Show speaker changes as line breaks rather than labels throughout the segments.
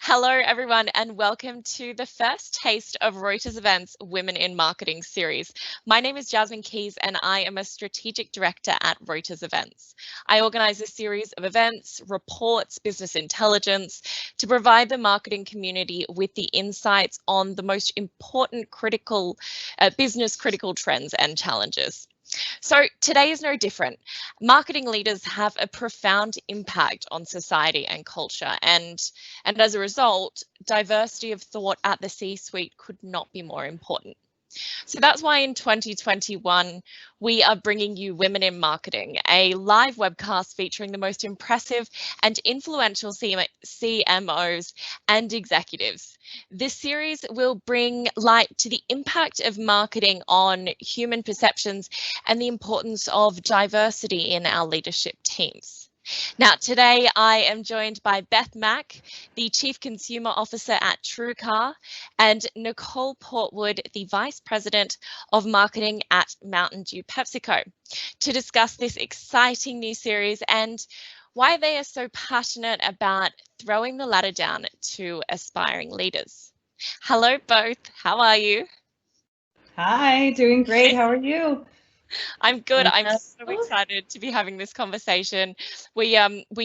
Hello, everyone, and welcome to the first taste of Reuters Events Women in Marketing series. My name is Jasmine Keys, and I am a strategic director at Reuters Events. I organize a series of events, reports, business intelligence to provide the marketing community with the insights on the most important business critical trends and challenges. So today is no different. Marketing leaders have a profound impact on society and culture, and as a result, diversity of thought at the C-suite could not be more important. So that's why in 2021, we are bringing you Women in Marketing, a live webcast featuring the most impressive and influential CMOs and executives. This series will bring light to the impact of marketing on human perceptions and the importance of diversity in our leadership teams. Now, today I am joined by Beth Mack, the Chief Consumer Officer at TrueCar, and Nicole Portwood, the Vice President of Marketing at Mountain Dew PepsiCo, to discuss this exciting new series and why they are so passionate about throwing the ladder down to aspiring leaders. Hello, both. How are you?
Hi, doing great. How are you?
I'm good. I'm so excited to be having this conversation. We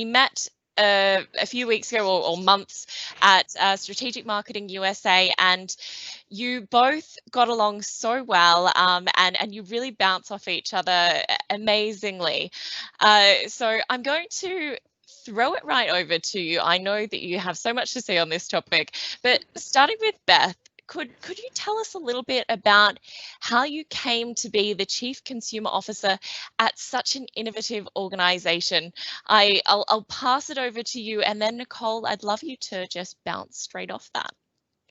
met a few weeks ago or months at Strategic Marketing USA, and you both got along so well, and you really bounce off each other amazingly. So I'm going to throw it right over to you. I know that you have so much to say on this topic, but starting with Beth, could you tell us a little bit about how you came to be the Chief Consumer Officer at such an innovative organization? I'll pass it over to you, and then Nicole, I'd love you to just bounce straight off that.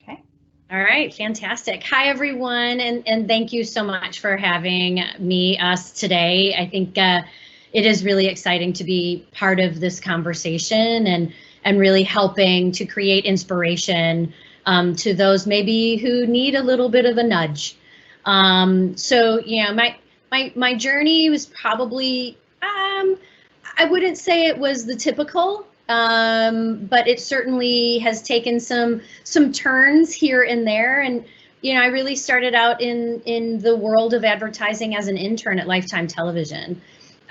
Okay. All right, fantastic. Hi, everyone, and thank you so much for having us today. I think it is really exciting to be part of this conversation and really helping to create inspiration to those maybe who need a little bit of a nudge. So yeah, my journey was probably I wouldn't say it was the typical, but it certainly has taken some turns here and there. And I really started out in the world of advertising as an intern at Lifetime Television.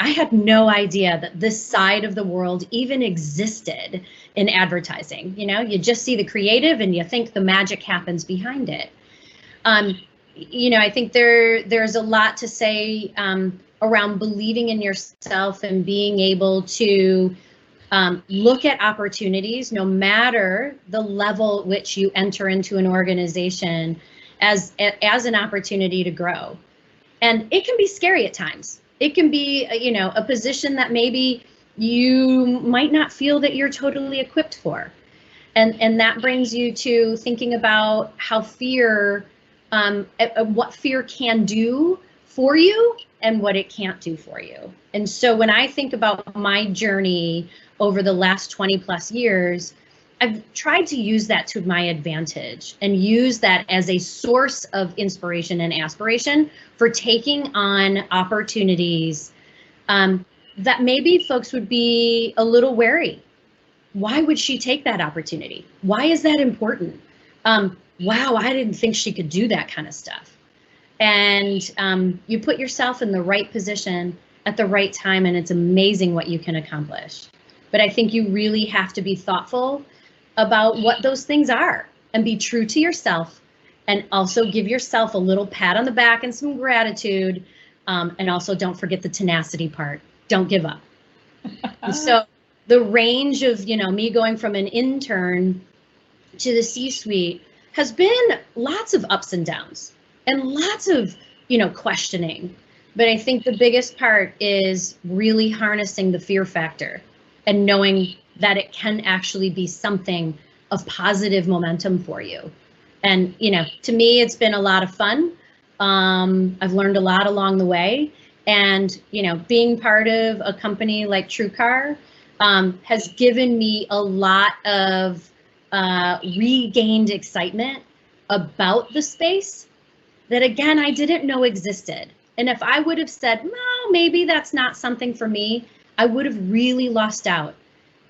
I had no idea that this side of the world even existed in advertising. You just see the creative and you think the magic happens behind it. I think there's a lot to say around believing in yourself and being able to look at opportunities, no matter the level at which you enter into an organization, as an opportunity to grow. And it can be scary at times. It can be, a position that maybe you might not feel that you're totally equipped for. And that brings you to thinking about how what fear can do for you and what it can't do for you. And so when I think about my journey over the last 20 plus years, I've tried to use that to my advantage and use that as a source of inspiration and aspiration for taking on opportunities that maybe folks would be a little wary. Why would she take that opportunity? Why is that important? Wow, I didn't think she could do that kind of stuff. And you put yourself in the right position at the right time, and it's amazing what you can accomplish. But I think you really have to be thoughtful about what those things are and be true to yourself, and also give yourself a little pat on the back and some gratitude. And also don't forget the tenacity part. Don't give up. So the range of, me going from an intern to the C-suite has been lots of ups and downs and lots of, questioning. But I think the biggest part is really harnessing the fear factor and knowing that it can actually be something of positive momentum for you. And, to me, it's been a lot of fun. I've learned a lot along the way. And, being part of a company like TrueCar has given me a lot of regained excitement about the space that, again, I didn't know existed. And if I would have said, no, maybe that's not something for me, I would have really lost out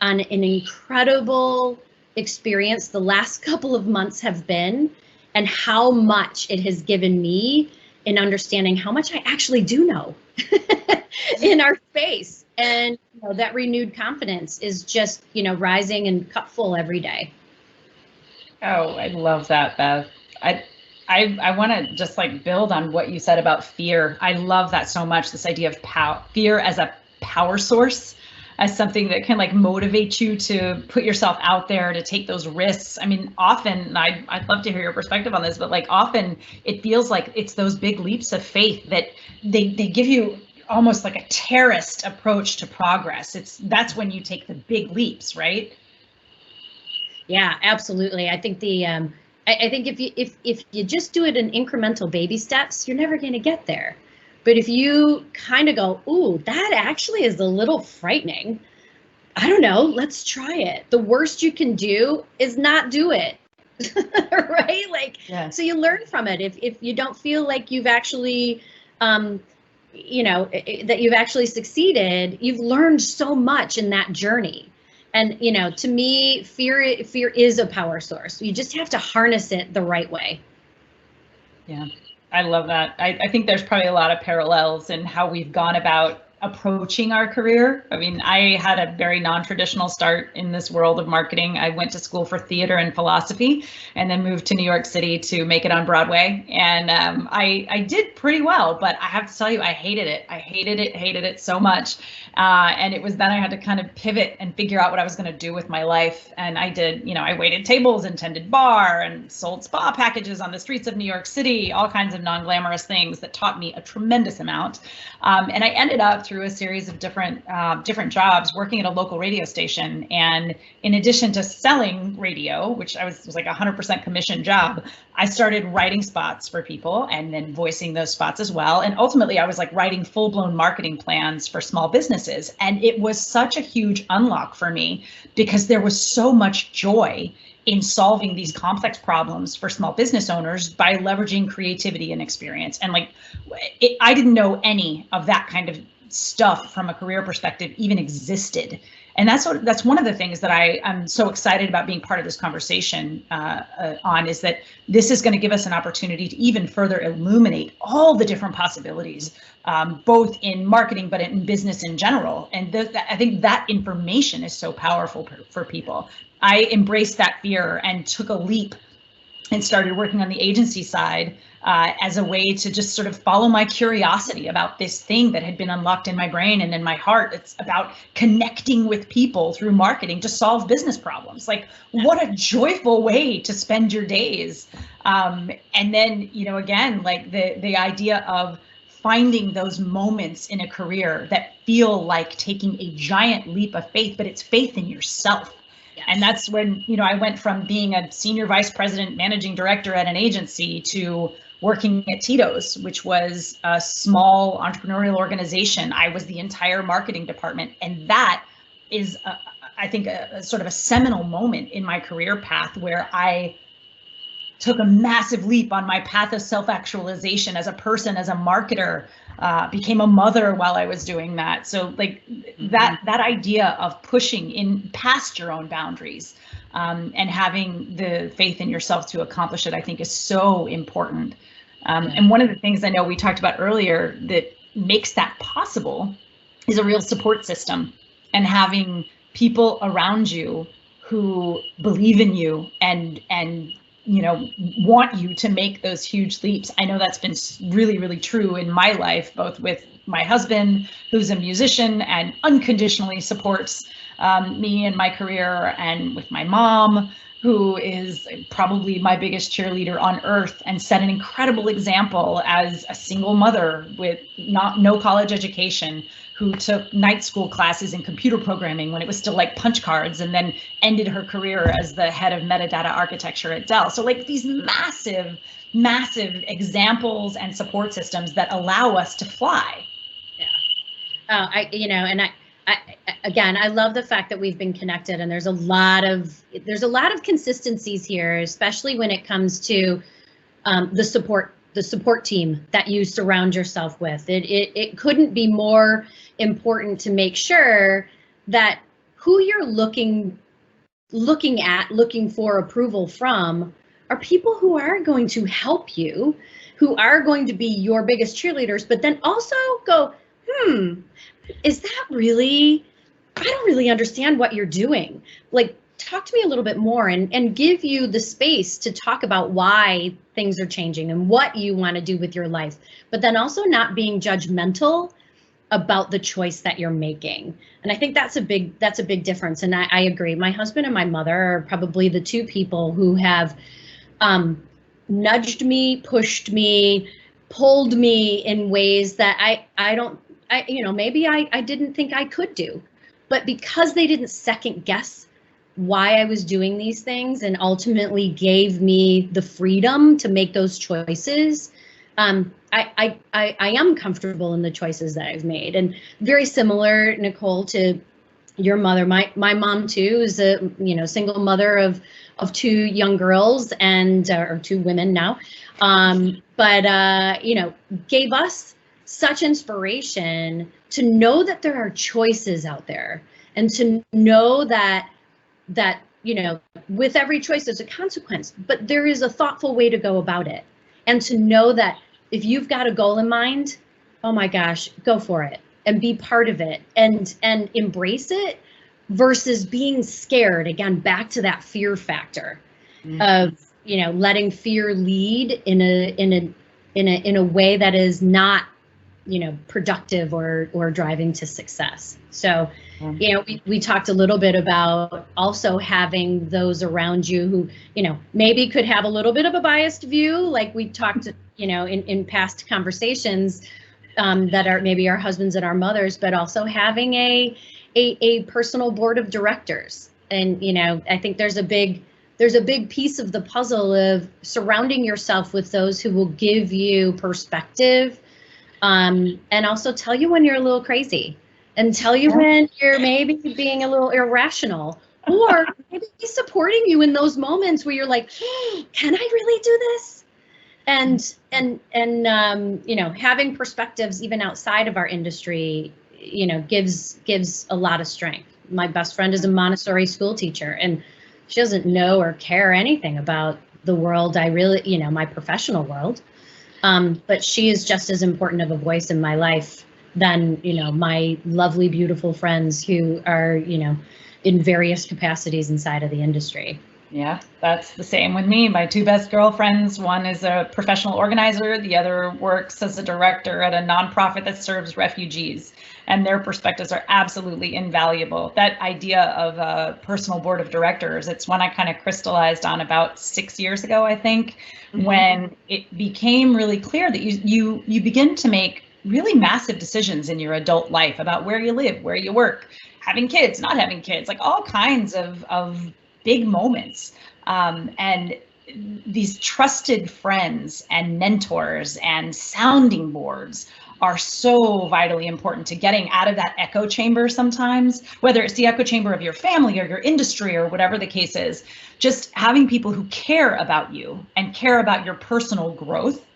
on an incredible experience the last couple of months have been, and how much it has given me in understanding how much I actually do know in our space. And that renewed confidence is just, rising and cup full every day.
Oh, I love that, Beth. I want to just like build on what you said about fear. I love that so much, this idea of fear as a power source, as something that can like motivate you to put yourself out there, to take those risks. I mean, often, I'd love to hear your perspective on this, but like often it feels like it's those big leaps of faith that they give you almost like a terrorist approach to progress. That's when you take the big leaps, right?
Yeah, absolutely. I think I think if you just do it in incremental baby steps, you're never going to get there. But if you kind of go, ooh, that actually is a little frightening. I don't know, let's try it. The worst you can do is not do it. Right? Like, yeah. So you learn from it. If you don't feel like you've actually, that you've actually succeeded, you've learned so much in that journey. And, to me, fear is a power source. You just have to harness it the right way.
Yeah, I love that. I think there's probably a lot of parallels in how we've gone about approaching our career. I mean, I had a very non-traditional start in this world of marketing. I went to school for theater and philosophy and then moved to New York City to make it on Broadway. And I did pretty well, but I have to tell you, I hated it. I hated it so much. And it was then I had to kind of pivot and figure out what I was going to do with my life. And I did, I waited tables and tended bar and sold spa packages on the streets of New York City, all kinds of non-glamorous things that taught me a tremendous amount. And I ended up through a series of different jobs working at a local radio station. And in addition to selling radio, which was like a 100% commission job, I started writing spots for people and then voicing those spots as well. And ultimately, I was like writing full-blown marketing plans for small businesses. And it was such a huge unlock for me because there was so much joy in solving these complex problems for small business owners by leveraging creativity and experience. And like, I didn't know any of that kind of stuff from a career perspective even existed. And that's one of the things that I'm so excited about being part of this conversation on, is that this is going to give us an opportunity to even further illuminate all the different possibilities, both in marketing, but in business in general. And I think that information is so powerful for people. I embraced that fear and took a leap and started working on the agency side as a way to just sort of follow my curiosity about this thing that had been unlocked in my brain and in my heart. It's about connecting with people through marketing to solve business problems. Like, what a joyful way to spend your days. And then, again, like the idea of finding those moments in a career that feel like taking a giant leap of faith, but it's faith in yourself. And that's when, I went from being a senior vice president, managing director at an agency to working at Tito's, which was a small entrepreneurial organization. I was the entire marketing department. And that is, I think, a sort of a seminal moment in my career path where I took a massive leap on my path of self-actualization as a person, as a marketer, became a mother while I was doing that. So like that idea of pushing in past your own boundaries and having the faith in yourself to accomplish it, I think is so important. And one of the things I know we talked about earlier that makes that possible is a real support system and having people around you who believe in you and want you to make those huge leaps. I know that's been really, really true in my life, both with my husband, who's a musician and unconditionally supports me and my career, and with my mom, who is probably my biggest cheerleader on earth and set an incredible example as a single mother with no college education, who took night school classes in computer programming when it was still like punch cards, and then ended her career as the head of metadata architecture at Dell. So like these massive, massive examples and support systems that allow us to fly.
Yeah. Again, I love the fact that we've been connected, and there's a lot of consistencies here, especially when it comes to the support team that you surround yourself with. It couldn't be more important to make sure that who you're looking looking for approval from are people who are going to help you, who are going to be your biggest cheerleaders, but then also go, is that really, I don't really understand what you're doing. Like, talk to me a little bit more, and give you the space to talk about why things are changing and what you want to do with your life, but then also not being judgmental about the choice that you're making. And I think that's a big difference. And I agree. My husband and my mother are probably the two people who have nudged me, pushed me, pulled me in ways that maybe I didn't think I could do. But because they didn't second guess why I was doing these things and ultimately gave me the freedom to make those choices, I am comfortable in the choices that I've made. And very similar, Nicole, to your mother. My mom too is a single mother of two young girls or two women now, but gave us such inspiration to know that there are choices out there, and to know that with every choice there's a consequence, but there is a thoughtful way to go about it. And to know that if you've got a goal in mind, oh my gosh, go for it and be part of it and embrace it, versus being scared. Again, back to that fear factor of letting fear lead in a way that is not productive or driving to success. So we talked a little bit about also having those around you who maybe could have a little bit of a biased view, like we talked in past conversations, that are maybe our husbands and our mothers, but also having a personal board of directors. And I think there's a big piece of the puzzle of surrounding yourself with those who will give you perspective, and also tell you when you're a little crazy, and tell you when you're maybe being a little irrational, or maybe supporting you in those moments where you're like, can I really do this? And having perspectives even outside of our industry, gives a lot of strength. My best friend is a Montessori school teacher, and she doesn't know or care anything about the world my professional world. But she is just as important of a voice in my life than, my lovely, beautiful friends who are, in various capacities inside of the industry.
Yeah, that's the same with me. My two best girlfriends, one is a professional organizer, the other works as a director at a nonprofit that serves refugees, and their perspectives are absolutely invaluable. That idea of a personal board of directors, it's one I kind of crystallized on about 6 years ago, I think, when it became really clear that you begin to make really massive decisions in your adult life about where you live, where you work, having kids, not having kids, like all kinds of big moments. And these trusted friends and mentors and sounding boards are so vitally important to getting out of that echo chamber sometimes, whether it's the echo chamber of your family or your industry or whatever the case is. Just having people who care about you and care about your personal growth,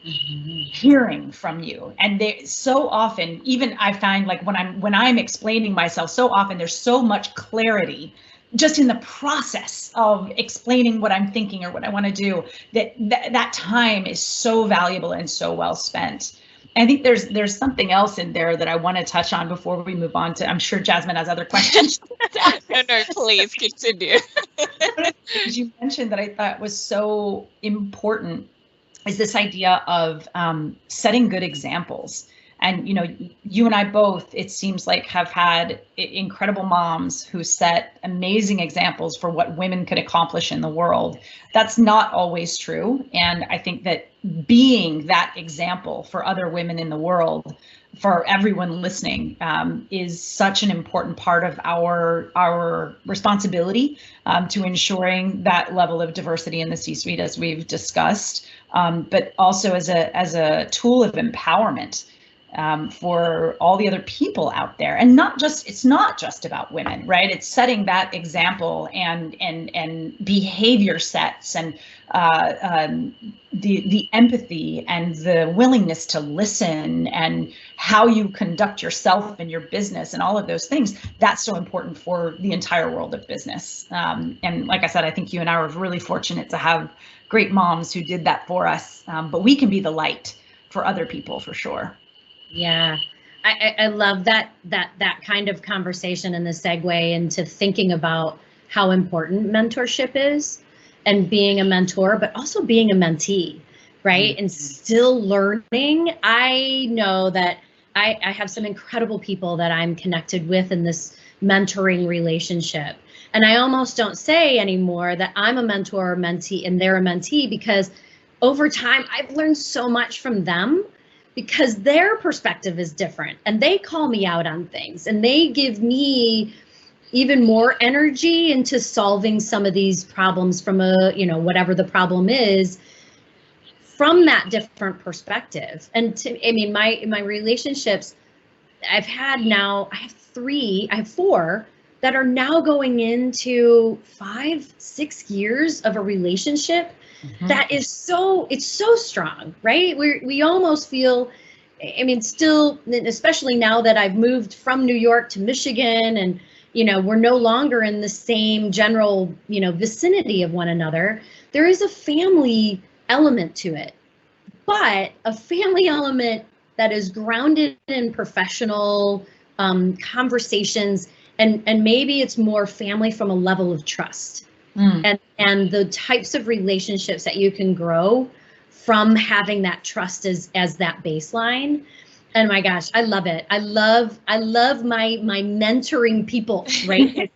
hearing from you. And they so often, even I find, like when I'm explaining myself, so often there's so much clarity just in the process of explaining what I'm thinking or what I want to do, that time is so valuable and so well spent. I think there's something else in there that I want to touch on before we move on to, I'm sure Jasmine has other questions.
No, please continue.
As you mentioned that I thought was so important is this idea of setting good examples. And, you and I both, it seems like, have had incredible moms who set amazing examples for what women could accomplish in the world. That's not always true. And I think that being that example for other women in the world, for everyone listening, is such an important part of our responsibility to ensuring that level of diversity in the C-suite, as we've discussed, but also as a tool of empowerment. for all the other people out there. And it's not just about women, right? It's setting that example and behavior sets and the empathy and the willingness to listen and how you conduct yourself and your business and all of those things. That's so important for the entire world of business. And like I said, I think you and I were really fortunate to have great moms who did that for us, but we can be the light for other people for sure.
Yeah, I love that kind of conversation and the segue into thinking about how important mentorship is and being a mentor, but also being a mentee, right? And still learning. I know that I have some incredible people that I'm connected with in this mentoring relationship. And I almost don't say anymore that I'm a mentor or mentee and they're a mentee, because over time I've learned so much from them, because their perspective is different and they call me out on things and they give me even more energy into solving some of these problems from whatever the problem is, from that different perspective. And my relationships, I have 4 that are now going into 5-6 years of a relationship. That is it's so strong, right? We almost feel, still, especially now that I've moved from New York to Michigan, and we're no longer in the same general vicinity of one another. There is a family element to it, but a family element that is grounded in professional conversations, and maybe it's more family from a level of trust. And the types of relationships that you can grow from having that trust as that baseline. And my gosh, I love it. I love my mentoring people, right?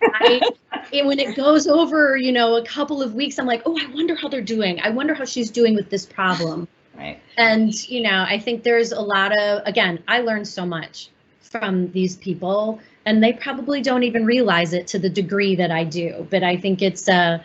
When it goes over, a couple of weeks, I'm like, oh, I wonder how they're doing. I wonder how she's doing with this problem.
Right.
And, I think there's a lot of, again, I learned so much from these people, and they probably don't even realize it to the degree that I do. But I think it's a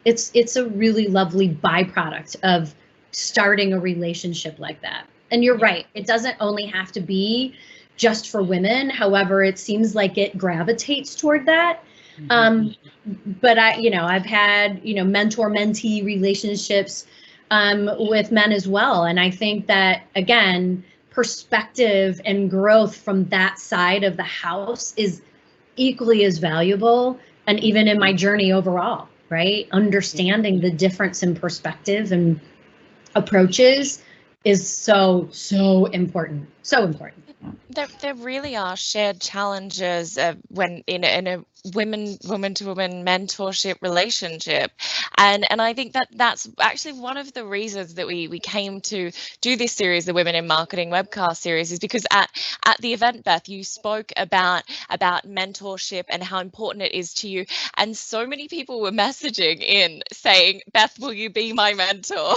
really lovely byproduct of starting a relationship like that. And you're right, it doesn't only have to be just for women. However, it seems like it gravitates toward that. But I've had, mentor-mentee relationships with men as well. And I think that, again, perspective and growth from that side of the house is equally as valuable. And even in my journey overall, right? Understanding the difference in perspective and approaches is so important. So important.
There really are shared challenges when in a woman to woman mentorship relationship, and I think that's actually one of the reasons that we came to do this series, the Women in Marketing webcast series, is because at the event, Beth, you spoke about mentorship and how important it is to you, and so many people were messaging in saying, Beth, will you be my mentor?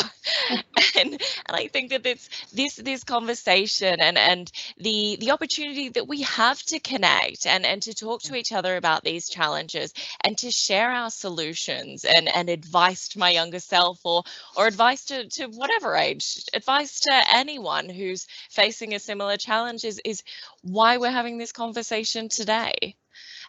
and I think that it's this conversation and the opportunity that we have to connect and to talk to each other about these challenges and to share our solutions and advice to my younger self or advice to whatever age, advice to anyone who's facing a similar challenge is why we're having this conversation today.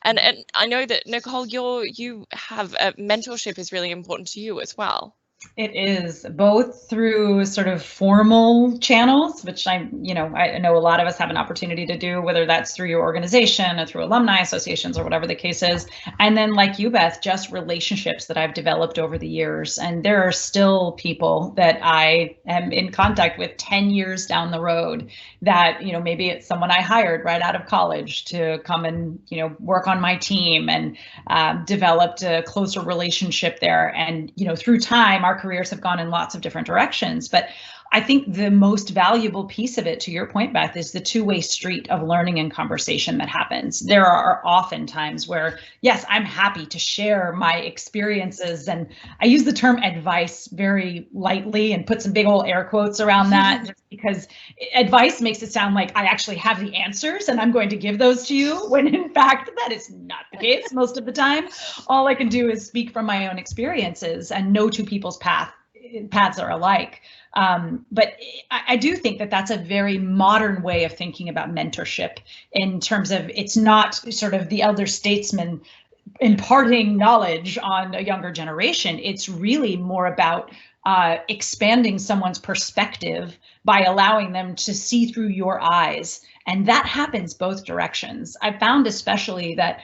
And I know that, Nicole, you have mentorship is really important to you as well.
It is, both through sort of formal channels, which I know a lot of us have an opportunity to do, whether that's through your organization or through alumni associations or whatever the case is. And then, like you, Beth, just relationships that I've developed over the years. And there are still people that I am in contact with 10 years down the road that, maybe it's someone I hired right out of college to come and, work on my team, and developed a closer relationship there. And, through time, our careers have gone in lots of different directions. But I think the most valuable piece of it, to your point, Beth, is the two-way street of learning and conversation that happens. There are often times where, yes, I'm happy to share my experiences. And I use the term advice very lightly and put some big old air quotes around that, just because advice makes it sound like I actually have the answers and I'm going to give those to you, when in fact, that is not the case most of the time. All I can do is speak from my own experiences and no two people's path paths are alike. But I do think that that's a very modern way of thinking about mentorship, in terms of it's not sort of the elder statesman imparting knowledge on a younger generation. It's really more about expanding someone's perspective by allowing them to see through your eyes. And that happens both directions. I found especially that,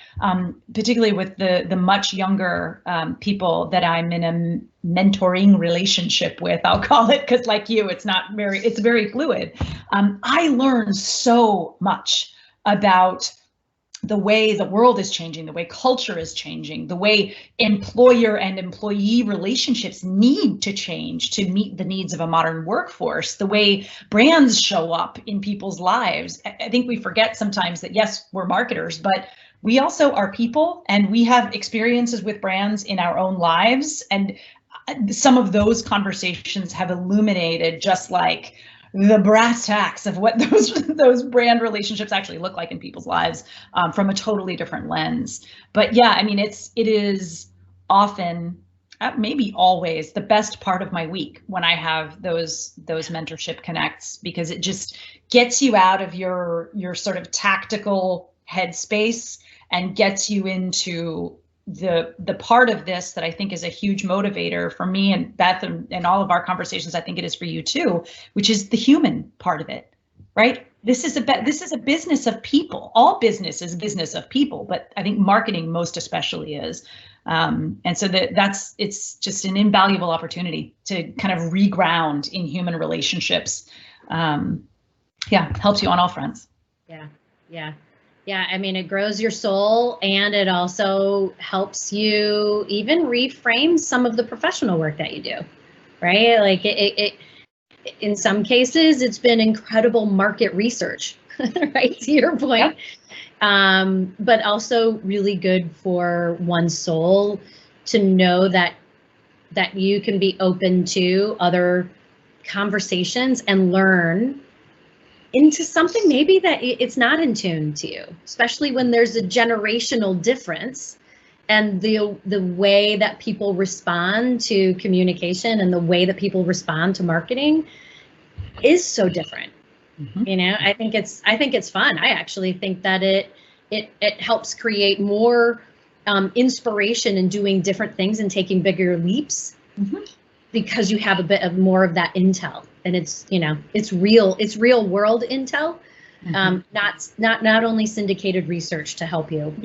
particularly with the much younger people that I'm in a mentoring relationship with, I'll call it, because like you, it's very fluid. I learn so much about the way the world is changing, the way culture is changing, the way employer and employee relationships need to change to meet the needs of a modern workforce, the way brands show up in people's lives. I think we forget sometimes that, yes, we're marketers, but we also are people, and we have experiences with brands in our own lives. And some of those conversations have illuminated just like the brass tacks of what those brand relationships actually look like in people's lives, from a totally different lens. But yeah, I mean, it is often, maybe always, the best part of my week when I have those mentorship connects, because it just gets you out of your sort of tactical headspace and gets you into the part of this that I think is a huge motivator for me and Beth, and all of our conversations. I think it is for you too, which is the human part of it, right? This is a business of people. All business is business of people, but I think marketing most especially is. And so it's just an invaluable opportunity to kind of reground in human relationships. Helps you on all fronts. Yeah, I mean, it grows your soul, and it also helps you even reframe some of the professional work that you do, right? Like it in some cases, it's been incredible market research, right? To your point, but also really good for one's soul to know that you can be open to other conversations and learn into something maybe that it's not in tune to you, especially when there's a generational difference, and the way that people respond to communication and the way that people respond to marketing is so different. Mm-hmm. You know, I think it's fun. I actually think that it helps create more inspiration in doing different things and taking bigger leaps. Mm-hmm. Because you have a bit of more of that intel, and it's real world intel, not only syndicated research to help you.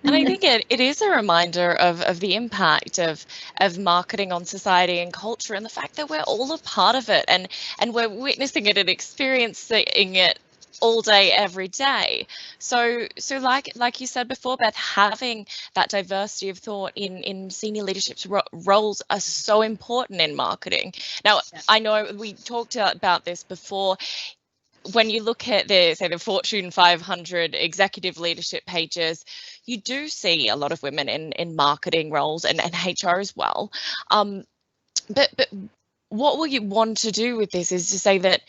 And I think it is a reminder of the impact of marketing on society and culture, and the fact that we're all a part of it, and we're witnessing it and experiencing it all day, every day. So like you said before, Beth, having that diversity of thought in senior leadership roles are so important in marketing. Now, I know we talked about this before. When you look at the Fortune 500 executive leadership pages, you do see a lot of women in marketing roles and HR as well. But what will you want to do with this is to say that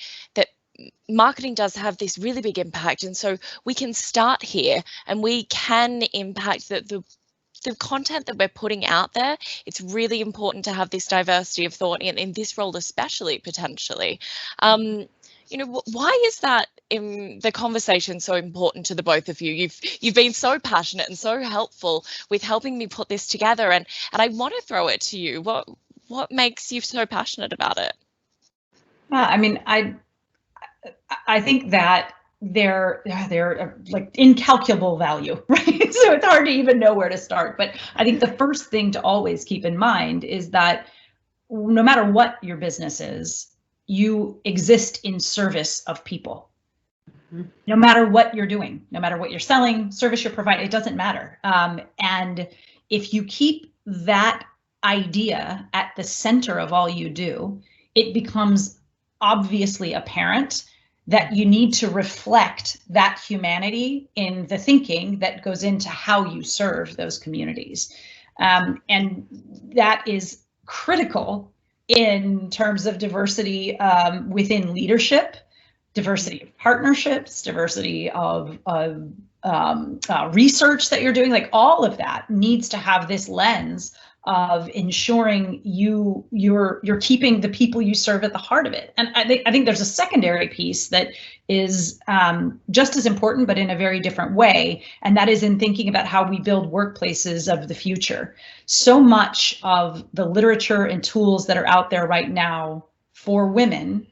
marketing does have this really big impact, and so we can start here and we can impact the content that we're putting out there. It's really important to have this diversity of thought in this role, especially potentially. You know, why is that in the conversation so important to the both of you? You've been so passionate and so helpful with helping me put this together, and I want to throw it to you. What makes you so passionate about it?
I mean, I think that they're like incalculable value, right? So it's hard to even know where to start. But I think the first thing to always keep in mind is that no matter what your business is, you exist in service of people. Mm-hmm. No matter what you're doing, no matter what you're selling, service you're providing, it doesn't matter. And if you keep that idea at the center of all you do, it becomes obviously apparent that you need to reflect that humanity in the thinking that goes into how you serve those communities. And that is critical in terms of diversity within leadership, diversity of partnerships, diversity of research that you're doing. Like all of that needs to have this lens of ensuring you're keeping the people you serve at the heart of it. And I think there's a secondary piece that is just as important, but in a very different way, and that is in thinking about how we build workplaces of the future. So much of the literature and tools that are out there right now for women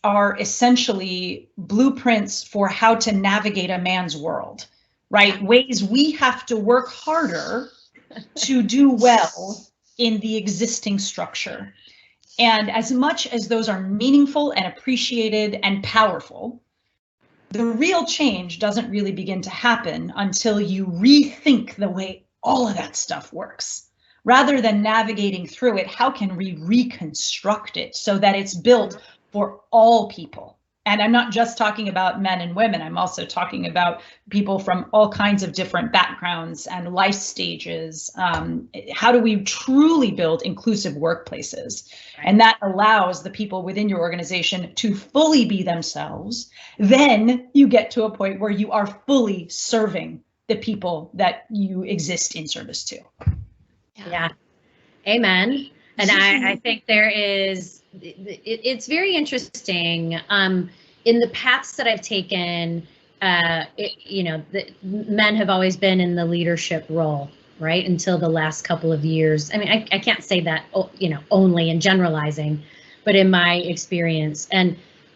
are essentially blueprints for how to navigate a man's world, right? Ways we have to work harder to do well in the existing structure. And as much as those are meaningful and appreciated and powerful, the real change doesn't really begin to happen until you rethink the way all of that stuff works. Rather than navigating through it, how can we reconstruct it so that it's built for all people? And I'm not just talking about men and women, I'm also talking about people from all kinds of different backgrounds and life stages. How do we truly build inclusive workplaces? And that allows the people within your organization to fully be themselves. Then you get to a point where you are fully serving the people that you exist in service to.
Yeah. Amen. And I think there is, it's very interesting. In the paths that I've taken, the men have always been in the leadership role, right? Until the last couple of years. I mean, I can't say that, only in generalizing, but in my experience. And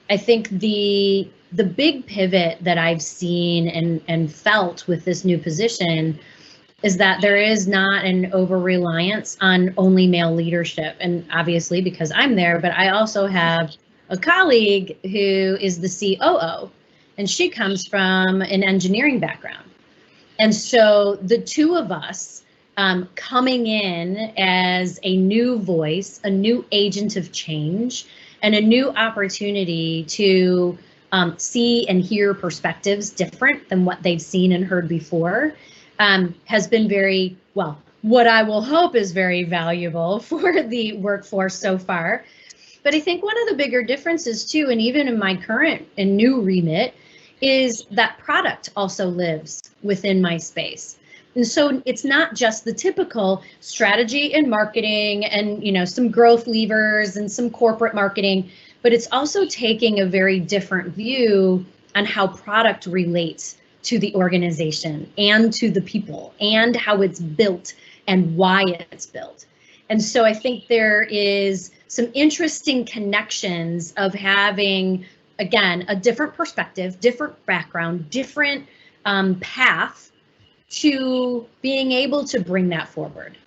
I think the big pivot that I've seen and felt with this new position is that there is not an over-reliance on only male leadership. And obviously, because I'm there, but I also have a colleague who is the COO, and she comes from an engineering background. And so the two of us coming in as a new voice, a new agent of change, and a new opportunity to see and hear perspectives different than what they've seen and heard before, has been very, well, what I will hope is very valuable for the workforce so far. But I think one of the bigger differences too, and even in my current and new remit, is that product also lives within my space. And so it's not just the typical strategy and marketing and, some growth levers and some corporate marketing, but it's also taking a very different view on how product relates to the organization and to the people and how it's built and why it's built. And so I think there is some interesting connections of having, again, a different perspective, different background, different path to being able to bring that forward.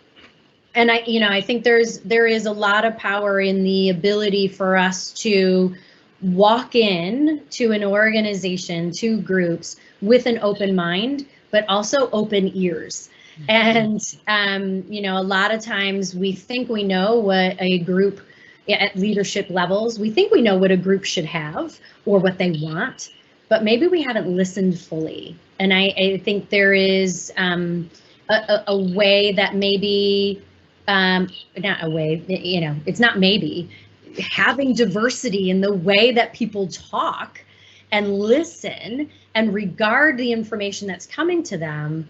And I think there is a lot of power in the ability for us to walk in to an organization, to groups with an open mind, but also open ears. And, a lot of times we think we know what a group at leadership levels, we think we know what a group should have or what they want, but maybe we haven't listened fully. And I think there is a way that maybe, not a way, it's not maybe, having diversity in the way that people talk and listen and regard the information that's coming to them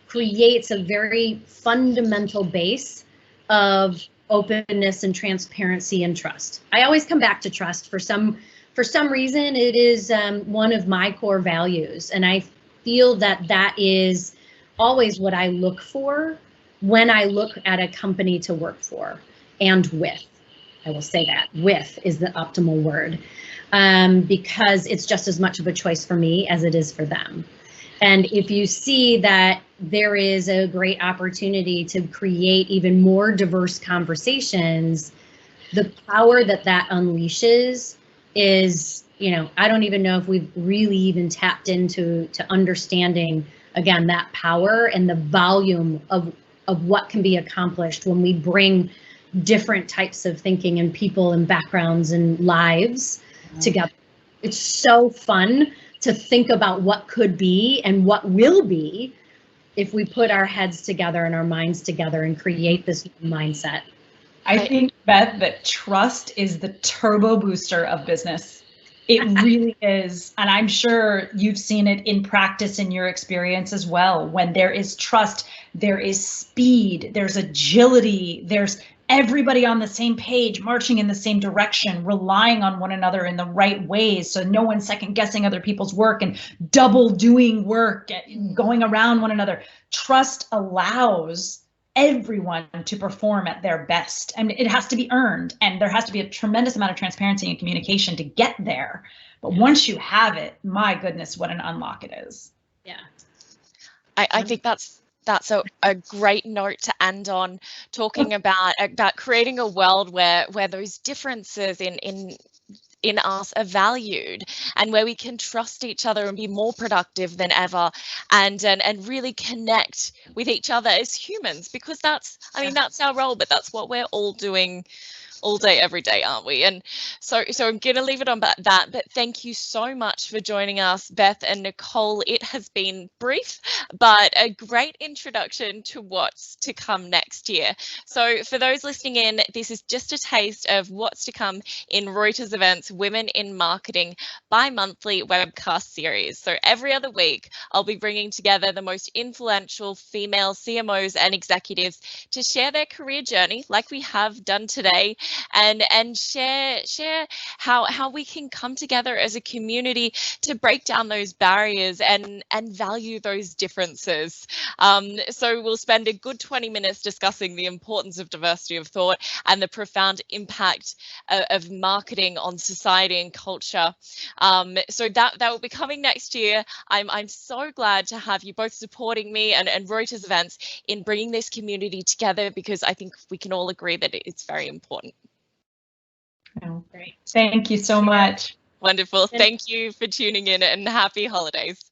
creates a very fundamental base of openness and transparency and trust. I always come back to trust. For some reason, it is one of my core values, and I feel that is always what I look for when I look at a company to work for and with. I will say that with is the optimal word, because it's just as much of a choice for me as it is for them. And if you see that there is a great opportunity to create even more diverse conversations, the power that unleashes is, I don't even know if we've really even tapped into understanding, again, that power and the volume of what can be accomplished when we bring different types of thinking and people and backgrounds and lives together. It's so fun to think about what could be and what will be if we put our heads together and our minds together and create this mindset.
I think, Beth, that trust is the turbo booster of business. It really is. And I'm sure you've seen it in practice in your experience as well. When there is trust, there is speed, there's agility, there's everybody on the same page, marching in the same direction, relying on one another in the right ways. So no one's second guessing other people's work and double doing work, going around one another. Trust allows everyone to perform at their best, and it has to be earned, and there has to be a tremendous amount of transparency and communication to get there. But once you have it, my goodness, what an unlock it is.
Yeah.
I think that's a great note to end on, talking about creating a world where those differences in us are valued, and where we can trust each other and be more productive than ever, and really connect with each other as humans, because that's our role, but that's what we're all doing all day, every day, aren't we? And so I'm going to leave it on that. But thank you so much for joining us, Beth and Nicole. It has been brief, but a great introduction to what's to come next year. So for those listening in, this is just a taste of what's to come in Reuters Events Women in Marketing bi-monthly webcast series. So every other week, I'll be bringing together the most influential female CMOs and executives to share their career journey, like we have done today, and share how we can come together as a community to break down those barriers and value those differences. So we'll spend a good 20 minutes discussing the importance of diversity of thought and the profound impact of marketing on society and culture. So that will be coming next year. I'm so glad to have you both supporting me and Reuters Events in bringing this community together, because I think we can all agree that it's very important.
Oh, great. Thank you so much.
Wonderful. Thank you for tuning in, and happy holidays.